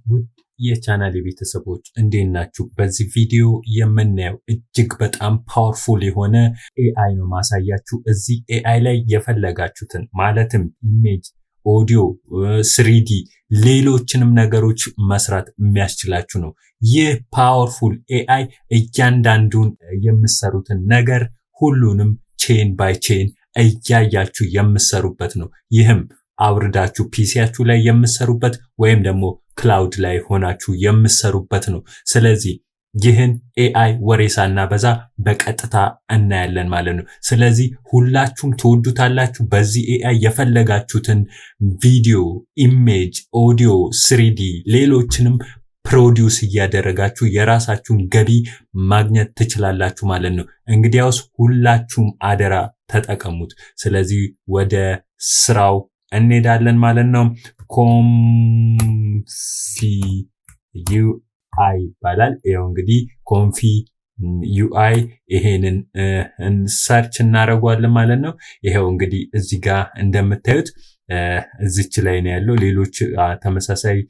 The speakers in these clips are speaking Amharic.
ውድ የቻናሌ ቤተሰቦች እንዴት ናችሁ? በዚህ ቪዲዮ የምናየው እጅግ በጣም ፓወርፉል የሆነ ኤአይ ነው ማሳያችሁ። እዚህ ኤአይ ላይ የፈለጋችሁትን ማለትም ኢሜጅ፣ ኦዲዮ፣ 3D ሌሎችንም ነገሮች መስራት የሚያስችላችሁ ነው። ይህ ፓወርፉል ኤአይ እያንዳንዱን የምትሰሩትን ነገር ሁሉንም ቼን ባይ ቼን እያያችሁ የምትሰሩበት ነው። ይህም አውርዳችሁ ፒሲያችሁ ላይ የምትሰሩበት ወይም ደግሞ ክላውድ ላይ ሆናችሁ የምትሰሩበት ነው። ስለዚህ ይህን ኤአይ ወሬ ሳናበዛ በቀጥታ እናያለን ማለት ነው። ስለዚህ ሁላችሁም ትወዱታላችሁ። በዚህ ኤአይ የፈለጋችሁትን ቪዲዮ፣ ኢሜጅ፣ ኦዲዮ፣ 3D ሌሎችንም ፕሮዲውስ እያደረጋችሁ የራሳችሁን ገቢ ማግኘት ትችላላችሁ ማለት ነው። እንግዲያውስ ሁላችሁም አደራ ተጠቀሙት። ስለዚህ ወደ ስራው እንሄዳለን ማለት ነው። ኮንፊ ዩአይ ይባላል። ይሄው እንግዲህ ኮንፊ ዩአይ ይሄንን ሰርች እናደርጋለን ማለት ነው። ይሄው እንግዲህ እዚህ ጋር እንደምታዩት እዚች ላይ ነው ያለው። ሌሎች ተመሳሳይ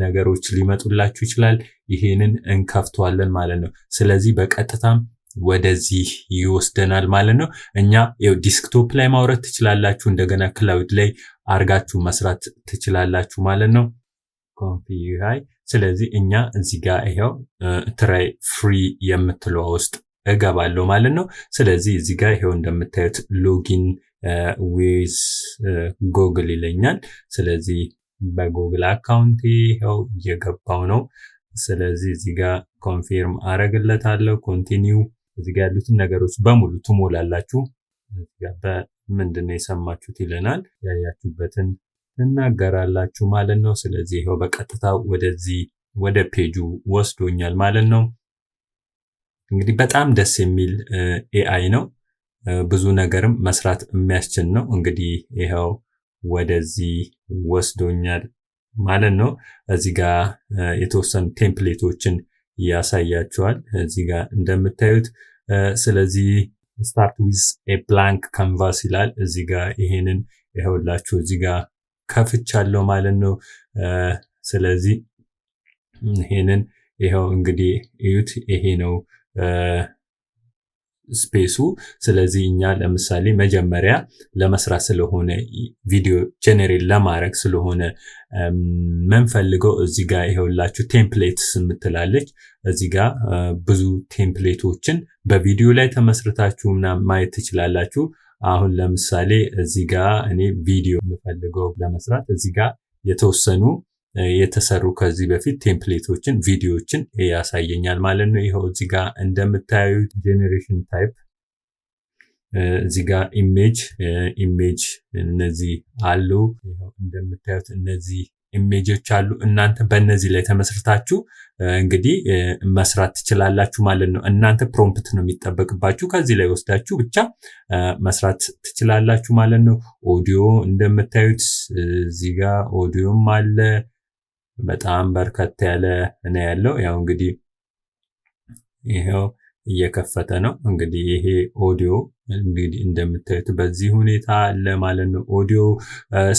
ነገሮች ሊመጡላችሁ ይችላል። ይሄንን እንከፍተዋለን ማለት ነው። ስለዚህ በቀጥታም ወደዚህ ይወስደናል ማለት ነው። እኛ ይሄው ዲስክቶፕ ላይ ማውረድ ትችላላችሁ፣ እንደገና ክላውድ ላይ አርጋችሁ መስራት ትችላላችሁ ማለት ነው። ኮንፊግ። ስለዚህ እኛ እዚህ ጋር ይሄው ትራይ ፍሪ የምትለው ውስጥ እገባለሁ ማለት ነው። ስለዚህ እዚህ ጋር ይሄው እንደምታዩት ሎጊን ዊዝ ጉግል ይለኛል። ስለዚህ በጉግል አካውንት ይሄው እየገባው ነው። ስለዚህ እዚህ ጋር ኮንፊርም አረግለታለሁ። ኮንቲኒው እዚህ ጋር ያሉትን ነገሮች በሙሉ ትሞላላችሁ። እዚህ ጋር በምንድነው የሰማችሁት ይለናል። ያያችሁበትን እናገራላችሁ ማለት ነው። ስለዚህ ይሄው በቀጥታ ወደዚህ ወደ ፔጁ ወስዶኛል ማለት ነው። እንግዲህ በጣም ደስ የሚል ኤአይ ነው። ብዙ ነገርም መስራት የሚያስችል ነው። እንግዲህ ይሄው ወደዚህ ወስዶኛል ማለት ነው። እዚህ ጋር የተወሰኑ ቴምፕሌቶችን ያሳያችኋል እዚህ ጋር እንደምታዩት። ስለዚህ ስታርት ዊዝ ኤ ብላንክ ካንቫስ ይላል። እዚህ ጋር ይሄንን ይኸውላችሁ እዚህ ጋር ከፍቻለሁ ማለት ነው። ስለዚህ ይሄንን ይኸው እንግዲህ እዩት። ይሄ ነው ስፔሱ። ስለዚህ እኛ ለምሳሌ መጀመሪያ ለመስራት ስለሆነ ቪዲዮ ጀነሬት ለማድረግ ስለሆነ መንፈልገው እዚህ ጋር ይሄውላችሁ ቴምፕሌትስ የምትላለች። እዚህ ጋር ብዙ ቴምፕሌቶችን በቪዲዮ ላይ ተመስርታችሁ ማየት ትችላላችሁ። አሁን ለምሳሌ እዚህ ጋር እኔ ቪዲዮ የምፈልገው ለመስራት እዚህ ጋር የተወሰኑ የተሰሩ ከዚህ በፊት ቴምፕሌቶችን ቪዲዮዎችን ያሳየኛል ማለት ነው። ይሄው እዚህ ጋር እንደምታዩት ጄነሬሽን ታይፕ፣ እዚህ ጋር ኢሜጅ እነዚህ አሉ። ይሄው እንደምታዩት እነዚህ ኢሜጆች አሉ። እናንተ በእነዚህ ላይ ተመስርታችሁ እንግዲህ መስራት ትችላላችሁ ማለት ነው። እናንተ ፕሮምፕት ነው የሚጠበቅባችሁ። ከዚህ ላይ ወስዳችሁ ብቻ መስራት ትችላላችሁ ማለት ነው። ኦዲዮ እንደምታዩት እዚህ ጋር ኦዲዮም አለ። በጣም በርከት ያለ ነው ያለው። ያው እንግዲህ ይሄው እየከፈተ ነው። እንግዲህ ይሄ ኦዲዮ እንግዲህ እንደምታዩት በዚህ ሁኔታ አለ ማለት ነው። ኦዲዮ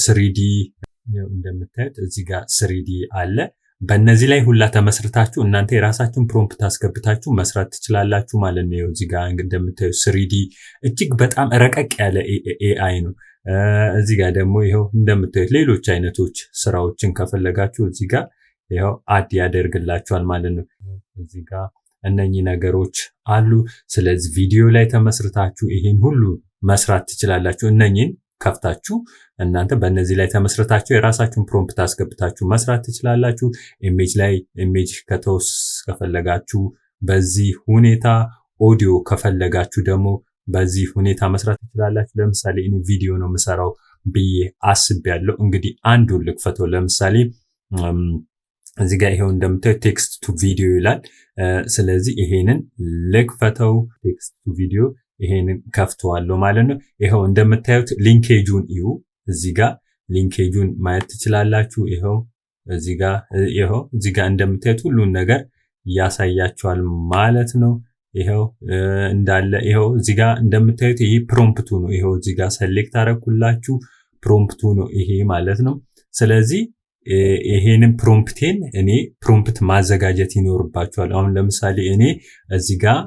3D ያው እንደምታዩት እዚህ ጋር 3D አለ። በእነዚህ ላይ ሁላ ተመስርታችሁ እናንተ የራሳችሁን ፕሮምፕት አስገብታችሁ መስራት ትችላላችሁ ማለት ነው። እዚህ ጋር እንደምታዩት 3D እጅግ በጣም ረቀቅ ያለ ኤአይ ነው። እዚህ ጋር ደግሞ ይሄው እንደምታዩት ሌሎች አይነቶች ስራዎችን ከፈለጋችሁ እዚህ ጋር ይሄው አድ ያደርግላችኋል ማለት ነው። እዚህ ጋር እነኚህ ነገሮች አሉ። ስለዚህ ቪዲዮ ላይ ተመስርታችሁ ይሄን ሁሉ መስራት ትችላላችሁ። እነኚህን ከፍታችሁ እናንተ በእነዚህ ላይ ተመስርታችሁ የራሳችሁን ፕሮምፕት አስገብታችሁ መስራት ትችላላችሁ። ኢሜጅ ላይ ኢሜጅ ከፈለጋችሁ በዚህ ሁኔታ፣ ኦዲዮ ከፈለጋችሁ ደግሞ በዚህ ሁኔታ መስራት ትችላላችሁ። ለምሳሌ እኔ ቪዲዮ ነው የምሰራው ብዬ አስቤያለሁ። እንግዲህ አንዱን ልክፈተው። ለምሳሌ እዚህ ጋር ይሄው እንደምታዩት ቴክስት ቱ ቪዲዮ ይላል። ስለዚህ ይሄንን ልክፈተው። ቴክስት ቱ ቪዲዮ ይሄንን ከፍተዋለሁ ማለት ነው። ይሄው እንደምታዩት ሊንኬጁን እዩ። እዚህ ጋር ሊንኬጁን ማየት ትችላላችሁ። ይሄው እዚህ ጋር እንደምታዩት ሁሉን ነገር ያሳያችኋል ማለት ነው። ይሄው እንዳለ ይሄው እዚህ ጋር እንደምታዩት ይሄ ፕሮምፕቱ ነው። ይሄው እዚህ ጋር ሰሌክት አደረኩላችሁ ፕሮምፕቱ ነው ይሄ ማለት ነው። ስለዚህ ይሄንን ፕሮምፕቴን እኔ ፕሮምፕት ማዘጋጀት ይኖርባችኋል። አሁን ለምሳሌ እኔ እዚህ ጋር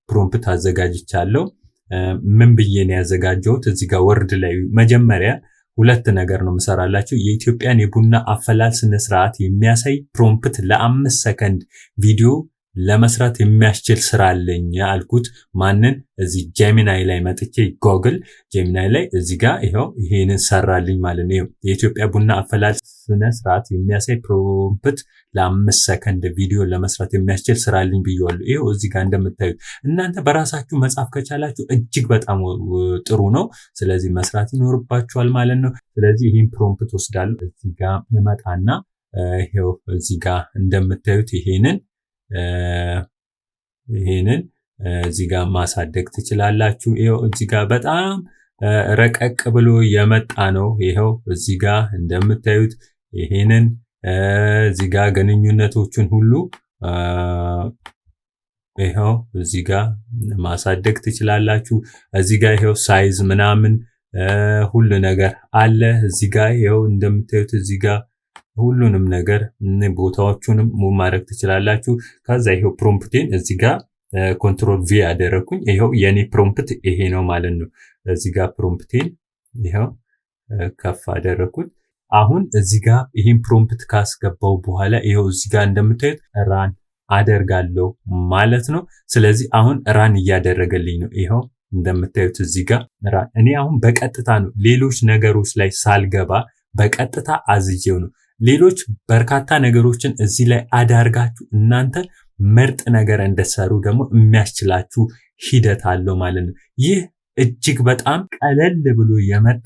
ፕሮምፕት አዘጋጅቻለሁ። ምን ብዬ ነው ያዘጋጀሁት? እዚህ ጋር ወርድ ላይ መጀመሪያ ሁለት ነገር ነው የምሰራላችሁ። የኢትዮጵያን የቡና አፈላል ስነ ስርዓት የሚያሳይ ፕሮምፕት ለ5 ሰከንድ ቪዲዮ ለመስራት የሚያስችል ስራ አለኝ አልኩት። ማንን? እዚህ ጄሚናይ ላይ መጥቼ ጎግል ጄሚናይ ላይ እዚህ ጋር ይሄንን ሰራልኝ ማለት ነው። የኢትዮጵያ ቡና አፈላል ስነ ስርዓት የሚያሳይ ፕሮምፕት ለ5 ሰከንድ ቪዲዮ ለመስራት የሚያስችል ስራ አለኝ ብየዋለሁ። ይሄው እዚህ ጋር እንደምታዩት እናንተ በራሳችሁ መጻፍ ከቻላችሁ እጅግ በጣም ጥሩ ነው። ስለዚህ መስራት ይኖርባችኋል ማለት ነው። ስለዚህ ይሄን ፕሮምፕት ወስዳለሁ። እዚህ ጋር ይመጣና ይሄው እዚህ ጋር እንደምታዩት ይሄንን እዚህ ጋር ማሳደግ ትችላላችሁ። ይሄው እዚህ ጋር በጣም ረቀቅ ብሎ የመጣ ነው። ይሄው እዚህ ጋር እንደምታዩት ይሄንን እዚህ ጋር ግንኙነቶችን ሁሉ ይሄው እዚህ ጋር ማሳደግ ትችላላችሁ። እዚህ ጋር ይሄው ሳይዝ ምናምን ሁሉ ነገር አለ። እዚህ ጋር ይሄው እንደምታዩት እዚህ ጋር ሁሉንም ነገር ቦታዎቹንም ሙቭ ማድረግ ትችላላችሁ። ከዛ ይሄው ፕሮምፕቴን እዚህ ጋር ኮንትሮል ቪ ያደረኩኝ ይሄው የኔ ፕሮምፕት ይሄ ነው ማለት ነው። እዚህ ጋር ፕሮምፕቴን ይሄው ከፍ አደረኩት። አሁን እዚህ ጋር ይሄን ፕሮምፕት ካስገባው በኋላ ይሄው እዚህ ጋር እንደምታዩት ራን አደርጋለሁ ማለት ነው። ስለዚህ አሁን ራን እያደረገልኝ ነው። ይሄው እንደምታዩት እዚህ ጋር ራን እኔ አሁን በቀጥታ ነው ሌሎች ነገሮች ላይ ሳልገባ በቀጥታ አዝጄው ነው። ሌሎች በርካታ ነገሮችን እዚህ ላይ አዳርጋችሁ እናንተ ምርጥ ነገር እንደሰሩ ደግሞ የሚያስችላችሁ ሂደት አለው ማለት ነው። ይህ እጅግ በጣም ቀለል ብሎ የመጣ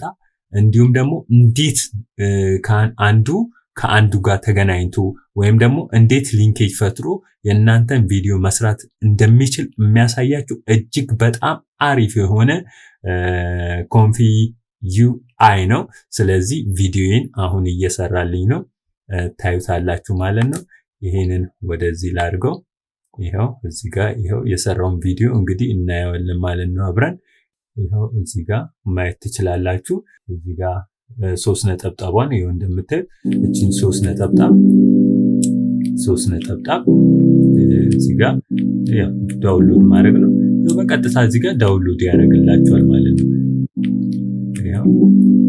እንዲሁም ደግሞ እንዴት አንዱ ከአንዱ ጋር ተገናኝቶ ወይም ደግሞ እንዴት ሊንኬጅ ፈጥሮ የእናንተን ቪዲዮ መስራት እንደሚችል የሚያሳያችሁ እጅግ በጣም አሪፍ የሆነ ኮንፊ ዩአይ ነው። ስለዚህ ቪዲዮዬን አሁን እየሰራልኝ ነው፣ ታዩታላችሁ ማለት ነው። ይሄንን ወደዚህ ላድርገው። ይሄው እዚህ ጋር ይሄው የሰራውን ቪዲዮ እንግዲህ እናየዋለን ማለት ነው አብረን። ይሄው እዚህ ጋር ማየት ትችላላችሁ። እዚህ ጋር 3 ነጠብጣቧን ይሄው እንደምታዩት እቺን 3 ነጠብጣብ እዚህ ጋር ያው ዳውንሎድ ማድረግ ነው። ይሄው በቀጥታ እዚህ ጋር ዳውንሎድ ያደርግላችኋል ማለት ነው።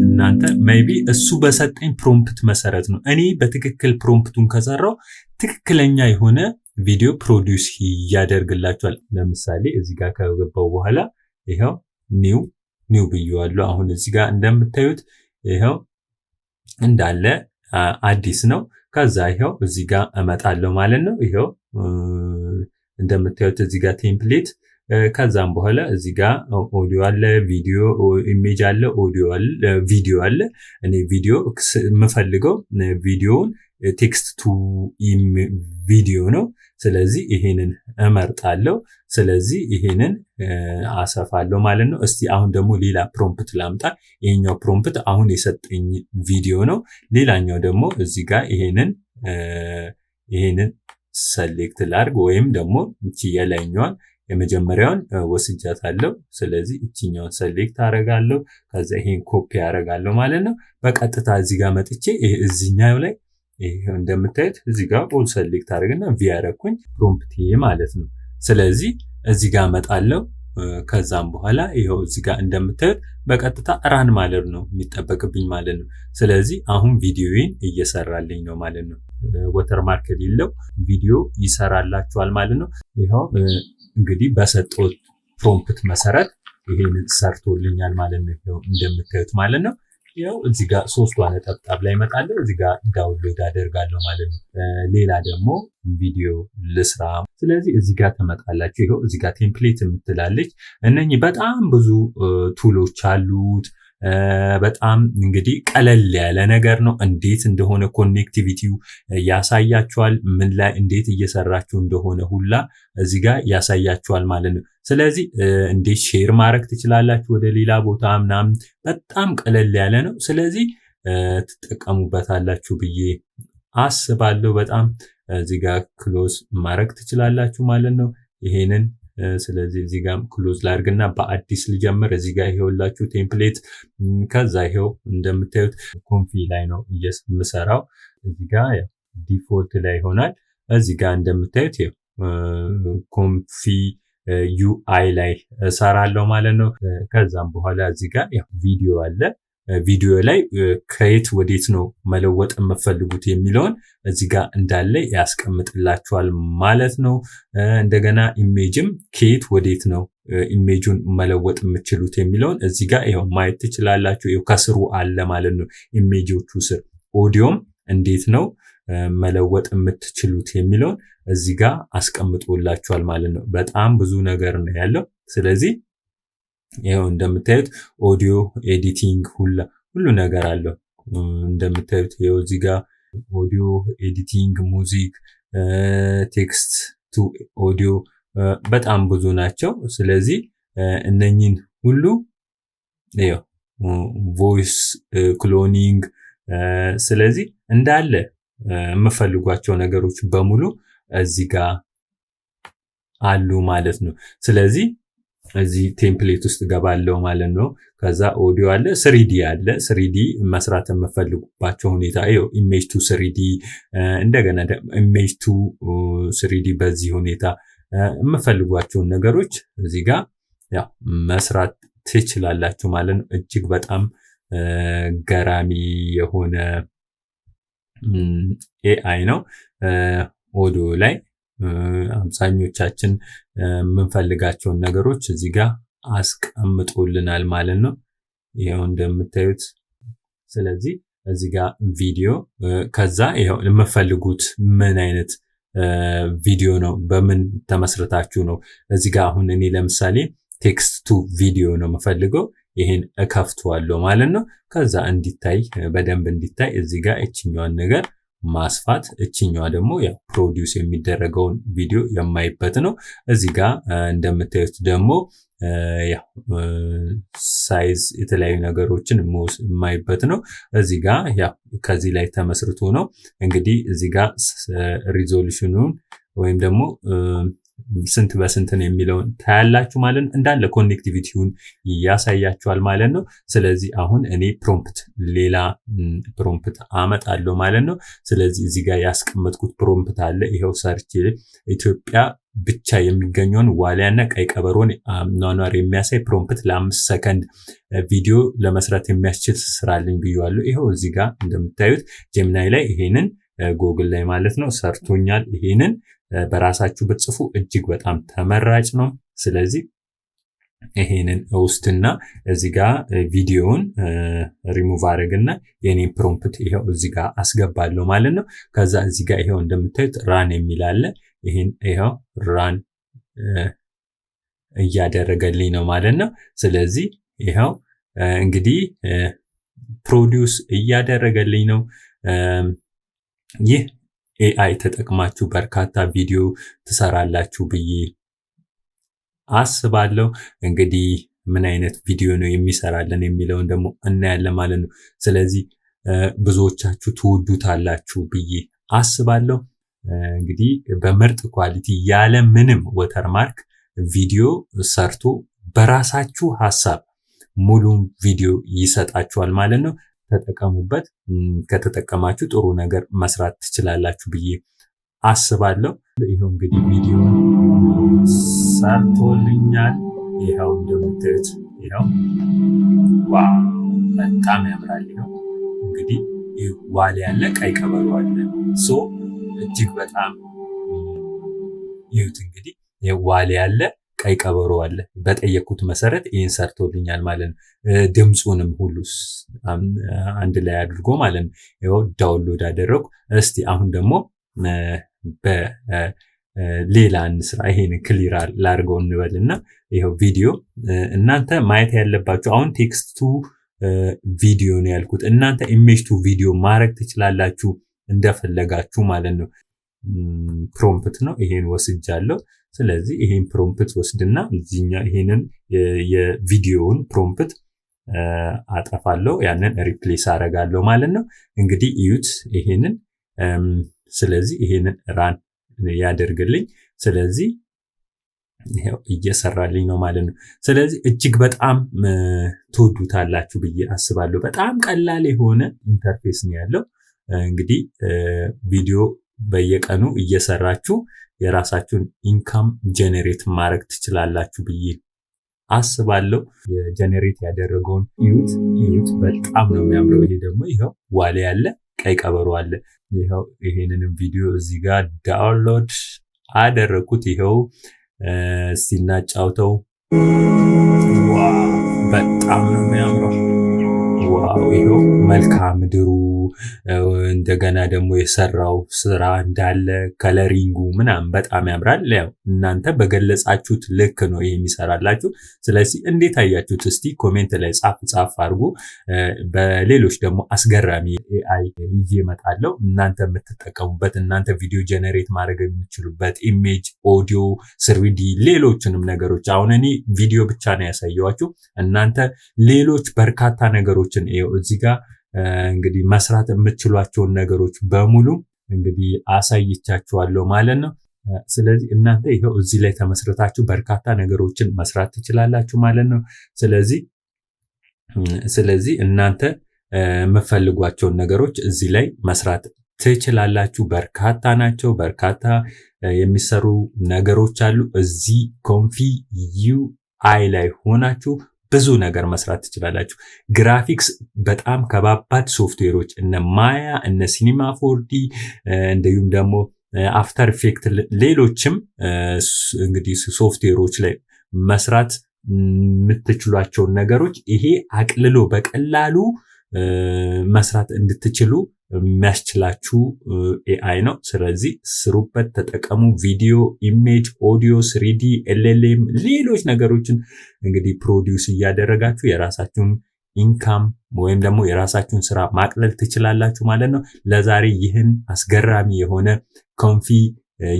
እናንተ ሜይቢ እሱ በሰጠኝ ፕሮምፕት መሰረት ነው እኔ በትክክል ፕሮምፕቱን ከሰራው ትክክለኛ የሆነ ቪዲዮ ፕሮዲዩስ ያደርግላችኋል። ለምሳሌ እዚህ ጋር ከገባው በኋላ ይሄው ኒው ብየዋለሁ። አሁን እዚህ ጋር እንደምታዩት ይሄው እንዳለ አዲስ ነው። ከዛ ይሄው እዚህ ጋር እመጣለሁ ማለት ነው። ይሄው እንደምታዩት እዚህ ጋር ቴምፕሌት ከዛም በኋላ እዚህ ጋር ኦዲዮ አለ፣ ቪዲዮ ኢሜጅ አለ፣ ኦዲዮ አለ፣ ቪዲዮ አለ። እኔ ቪዲዮ የምፈልገው ቪዲዮውን ቴክስት ቱ ቪዲዮ ነው። ስለዚህ ይሄንን እመርጣለሁ። ስለዚህ ይሄንን አሰፋለሁ ማለት ነው። እስቲ አሁን ደግሞ ሌላ ፕሮምፕት ላምጣ። ይሄኛው ፕሮምፕት አሁን የሰጠኝ ቪዲዮ ነው። ሌላኛው ደግሞ እዚህ ጋር ይሄንን ሰሌክት ላድርግ ወይም ደግሞ እቺ የላይኛዋን የመጀመሪያውን ወስጃታለሁ። ስለዚህ እቺኛውን ሰሌክት አደርጋለሁ። ከዛ ይሄን ኮፒ አደርጋለሁ ማለት ነው። በቀጥታ እዚህ ጋር መጥቼ እዚህኛው ላይ ይሄው እንደምታዩት እዚህ ጋር ኦል ሰሌክት አደርግና ቪ ያደረኩኝ ፕሮምፕት ማለት ነው። ስለዚህ እዚህ ጋር መጣለሁ። ከዛም በኋላ ይሄው እዚህ ጋር እንደምታዩት በቀጥታ ራን ማለት ነው የሚጠበቅብኝ ማለት ነው። ስለዚህ አሁን ቪዲዮዬን እየሰራልኝ ነው ማለት ነው። ወተርማርክ የሌለው ቪዲዮ ይሰራላችኋል ማለት ነው። ይሄው እንግዲህ በሰጠው ፕሮምፕት መሰረት ይሄንን ሰርቶልኛል ማለት ነው። እንደምታዩት ማለት ነው። ያው እዚህ ጋር 3 ነጠብጣብ ላይ እመጣለሁ። እዚህ ጋር ዳውንሎድ አደርጋለሁ ማለት ነው። ሌላ ደግሞ ቪዲዮ ልስራ። ስለዚህ እዚህ ጋር ተመጣላችሁ። ይሄው እዚህ ጋር ቴምፕሌት የምትላለች። እነኚህ በጣም ብዙ ቱሎች አሉት። በጣም እንግዲህ ቀለል ያለ ነገር ነው። እንዴት እንደሆነ ኮኔክቲቪቲው ያሳያችኋል። ምን ላይ እንዴት እየሰራችሁ እንደሆነ ሁላ እዚህ ጋር ያሳያችኋል ማለት ነው። ስለዚህ እንዴት ሼር ማድረግ ትችላላችሁ ወደ ሌላ ቦታ ምናምን። በጣም ቀለል ያለ ነው። ስለዚህ ትጠቀሙበታላችሁ ብዬ አስባለሁ። በጣም እዚህ ጋር ክሎዝ ማድረግ ትችላላችሁ ማለት ነው። ይሄንን ስለዚህ እዚህ ጋር ክሎዝ ላድርግና በአዲስ ልጀምር። እዚህ ጋር ይሄውላችሁ ቴምፕሌት። ከዛ ይሄው እንደምታዩት ኮንፊ ላይ ነው የምሰራው። እዚህ ጋር ዲፎልት ላይ ይሆናል። እዚህ ጋር እንደምታዩት ኮንፊ ዩአይ ላይ እሰራለሁ ማለት ነው። ከዛም በኋላ እዚህ ጋር ቪዲዮ አለ። ቪዲዮ ላይ ከየት ወዴት ነው መለወጥ የምትፈልጉት የሚለውን እዚህ ጋር እንዳለ ያስቀምጥላችኋል ማለት ነው። እንደገና ኢሜጅም ከየት ወዴት ነው ኢሜጁን መለወጥ የምትችሉት የሚለውን እዚህ ጋር ይሄው ማየት ትችላላችሁ። ይሄው ከስሩ አለ ማለት ነው። ኢሜጆቹ ስር ኦዲዮም እንዴት ነው መለወጥ የምትችሉት የሚለውን እዚህ ጋር አስቀምጦላችኋል ማለት ነው። በጣም ብዙ ነገር ነው ያለው። ስለዚህ ይሄው እንደምታዩት ኦዲዮ ኤዲቲንግ ሁሉ ነገር አለው። እንደምታዩት ይሄው እዚህ ጋር ኦዲዮ ኤዲቲንግ፣ ሙዚክ፣ ቴክስት ቱ ኦዲዮ በጣም ብዙ ናቸው። ስለዚህ እነኚህን ሁሉ ይሄው ቮይስ ክሎኒንግ፣ ስለዚህ እንዳለ የምፈልጓቸው ነገሮች በሙሉ እዚህ ጋር አሉ ማለት ነው። ስለዚህ እዚህ ቴምፕሌት ውስጥ ገባለው ማለት ነው። ከዛ ኦዲዮ አለ፣ ስሪዲ አለ። ስሪዲ መስራት የምፈልጉባቸው ሁኔታ ይሄው ኢሜጅ ቱ ስሪዲ፣ እንደገና ኢሜጅ ቱ ስሪዲ በዚህ ሁኔታ የምፈልጓቸውን ነገሮች እዚህ ጋር ያው መስራት ትችላላችሁ ማለት ነው። እጅግ በጣም ገራሚ የሆነ ኤአይ ነው። ኦዲዮ ላይ አብዛኞቻችን የምንፈልጋቸውን ነገሮች እዚህ ጋር አስቀምጦልናል ማለት ነው። ይሄው እንደምታዩት። ስለዚህ እዚህ ጋር ቪዲዮ፣ ከዛ ይሄው የምትፈልጉት ምን አይነት ቪዲዮ ነው፣ በምን ተመስርታችሁ ነው። እዚህ ጋር አሁን እኔ ለምሳሌ ቴክስት ቱ ቪዲዮ ነው የምፈልገው። ይሄን እከፍተዋለሁ ማለት ነው። ከዛ እንዲታይ በደንብ እንዲታይ እዚህ ጋር እችኛዋን ነገር ማስፋት፣ እችኛዋ ደግሞ ያው ፕሮዲዩስ የሚደረገውን ቪዲዮ የማይበት ነው። እዚህ ጋር እንደምታዩት ደግሞ ያው ሳይዝ የተለያዩ ነገሮችን የማይበት ነው። እዚህ ጋር ያው ከዚህ ላይ ተመስርቶ ነው እንግዲህ እዚህ ጋር ሪዞሉሽኑን ወይም ደግሞ ስንት በስንት ነው የሚለውን ታያላችሁ ማለት ነው። እንዳለ ኮኔክቲቪቲውን ያሳያችኋል ማለት ነው። ስለዚህ አሁን እኔ ሌላ ፕሮምፕት አመጣለሁ ማለት ነው። ስለዚህ እዚህ ጋር ያስቀመጥኩት ፕሮምፕት አለ። ይሄው ሰርች ኢትዮጵያ ብቻ የሚገኘውን ዋሊያና ቀይ ቀበሮን ኗኗር የሚያሳይ ፕሮምፕት ለ5 ሰከንድ ቪዲዮ ለመስራት የሚያስችል ስራልኝ ብያለሁ። ይሄው እዚህ ጋር እንደምታዩት ጀሚናይ ላይ ይሄንን ጎግል ላይ ማለት ነው ሰርቶኛል። ይሄንን በራሳችሁ ብትጽፉ እጅግ በጣም ተመራጭ ነው። ስለዚህ ይሄንን ውስጥና እዚህ ጋር ቪዲዮውን ሪሙቭ አድርግና የኔን ፕሮምፕት ይሄው እዚህ ጋር አስገባለሁ ማለት ነው። ከዛ እዚህ ጋር ይሄው እንደምታዩት ራን የሚል አለ። ይሄን ይሄው ራን እያደረገልኝ ነው ማለት ነው። ስለዚህ ይሄው እንግዲህ ፕሮዲዩስ እያደረገልኝ ነው። ይህ ኤአይ ተጠቅማችሁ በርካታ ቪዲዮ ትሰራላችሁ ብዬ አስባለሁ። እንግዲህ ምን አይነት ቪዲዮ ነው የሚሰራልን የሚለውን ደግሞ እናያለን ማለት ነው። ስለዚህ ብዙዎቻችሁ ትወዱታላችሁ ብዬ አስባለሁ። እንግዲህ በምርጥ ኳሊቲ ያለ ምንም ወተርማርክ ቪዲዮ ሰርቶ በራሳችሁ ሐሳብ ሙሉን ቪዲዮ ይሰጣችኋል ማለት ነው። ተጠቀሙበት። ከተጠቀማችሁ ጥሩ ነገር መስራት ትችላላችሁ ብዬ አስባለሁ። ይሄው እንግዲህ ቪዲዮ ሰርቶልኛል። ይሄው እንደምታዩት ይሄው ዋው በጣም ያምራል። ይሄው እንግዲህ ዋሊያ አለ፣ ቀይ ቀበሮ አለ። እጅግ በጣም ይሁት እንግዲህ ዋሊያ አለ፣ ቀይ ቀበሮ አለ። በጠየኩት መሰረት ይሄን ሰርቶልኛል ማለት ነው። ድምጹንም ሁሉ አንድ ላይ አድርጎ ማለት ነው። ይሄው ዳውንሎድ አደረኩ። እስቲ አሁን ደግሞ በሌላ እንስራ። ይሄን ክሊር ላድርገው እንበልና ይሄው ቪዲዮ እናንተ ማየት ያለባችሁ አሁን ቴክስት ቱ ቪዲዮ ነው ያልኩት። እናንተ ኢሜጅ ቱ ቪዲዮ ማድረግ ትችላላችሁ እንደፈለጋችሁ ማለት ነው። ፕሮምፕት ነው። ይሄን ወስጃለሁ። ስለዚህ ይሄን ፕሮምፕት ወስድና እዚህኛ ይሄንን የቪዲዮውን ፕሮምፕት አጠፋለሁ፣ ያንን ሪፕሌስ አደርጋለሁ ማለት ነው። እንግዲህ እዩት ይሄንን። ስለዚህ ይሄንን ራን ያደርግልኝ። ስለዚህ ይሄው እየሰራልኝ ነው ማለት ነው። ስለዚህ እጅግ በጣም ትወዱታላችሁ ብዬ አስባለሁ። በጣም ቀላል የሆነ ኢንተርፌስ ነው ያለው። እንግዲህ ቪዲዮ በየቀኑ እየሰራችሁ የራሳችሁን ኢንካም ጀነሬት ማድረግ ትችላላችሁ ብዬ አስባለሁ። የጀነሬት ያደረገውን እዩት፣ በጣም ነው የሚያምረው። ይሄ ደግሞ ይሄው ዋሌ ያለ ቀይ ቀበሮ አለ። ይሄው ይሄንንም ቪዲዮ እዚህ ጋር ዳውንሎድ አደረኩት። ይሄው እስቲ እናጫውተው። ዋው በጣም ነው የሚያምረው። ዋው ይሄው መልክዓ ምድሩ እንደገና ደግሞ የሰራው ስራ እንዳለ ከለሪንጉ ምናምን በጣም ያምራል። ያው እናንተ በገለጻችሁት ልክ ነው ይሄ የሚሰራላችሁ። ስለዚህ እንዴት አያችሁት? እስቲ ኮሜንት ላይ ጻፍ አድርጉ። በሌሎች ደግሞ አስገራሚ ኤአይ ይዤ እመጣለሁ። እናንተ የምትጠቀሙበት እናንተ ቪዲዮ ጀነሬት ማድረግ የምትችሉበት ኢሜጅ፣ ኦዲዮ፣ 3D ሌሎችንም ነገሮች አሁን እኔ ቪዲዮ ብቻ ነው ያሳየዋችሁ። እናንተ ሌሎች በርካታ ነገሮችን እዚህ ጋር እንግዲህ መስራት የምትችሏቸውን ነገሮች በሙሉ እንግዲህ አሳይቻችኋለሁ ማለት ነው። ስለዚህ እናንተ ይሄው እዚህ ላይ ተመስርታችሁ በርካታ ነገሮችን መስራት ትችላላችሁ ማለት ነው። ስለዚህ እናንተ የምትፈልጓቸውን ነገሮች እዚህ ላይ መስራት ትችላላችሁ። በርካታ ናቸው። በርካታ የሚሰሩ ነገሮች አሉ። እዚህ ኮንፊ ዩአይ ላይ ሆናችሁ ብዙ ነገር መስራት ትችላላችሁ። ግራፊክስ በጣም ከባባድ ሶፍትዌሮች እነ ማያ እነ ሲኒማ 4D እንዲሁም ደግሞ አፍተር ኢፌክት ሌሎችም እንግዲህ ሶፍትዌሮች ላይ መስራት የምትችሏቸውን ነገሮች ይሄ አቅልሎ በቀላሉ መስራት እንድትችሉ የሚያስችላችሁ ኤአይ ነው። ስለዚህ ስሩበት፣ ተጠቀሙ። ቪዲዮ፣ ኢሜጅ፣ ኦዲዮ፣ 3D፣ LLM ሌሎች ነገሮችን እንግዲህ ፕሮዲውስ እያደረጋችሁ የራሳችሁን ኢንካም ወይም ደግሞ የራሳችሁን ስራ ማቅለል ትችላላችሁ ማለት ነው። ለዛሬ ይህን አስገራሚ የሆነ ኮንፊ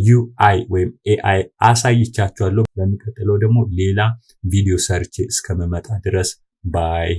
ዩአይ ወይም ኤአይ አሳይቻችኋለሁ። በሚቀጥለው ደግሞ ሌላ ቪዲዮ ሰርቼ እስከመመጣ ድረስ ባይ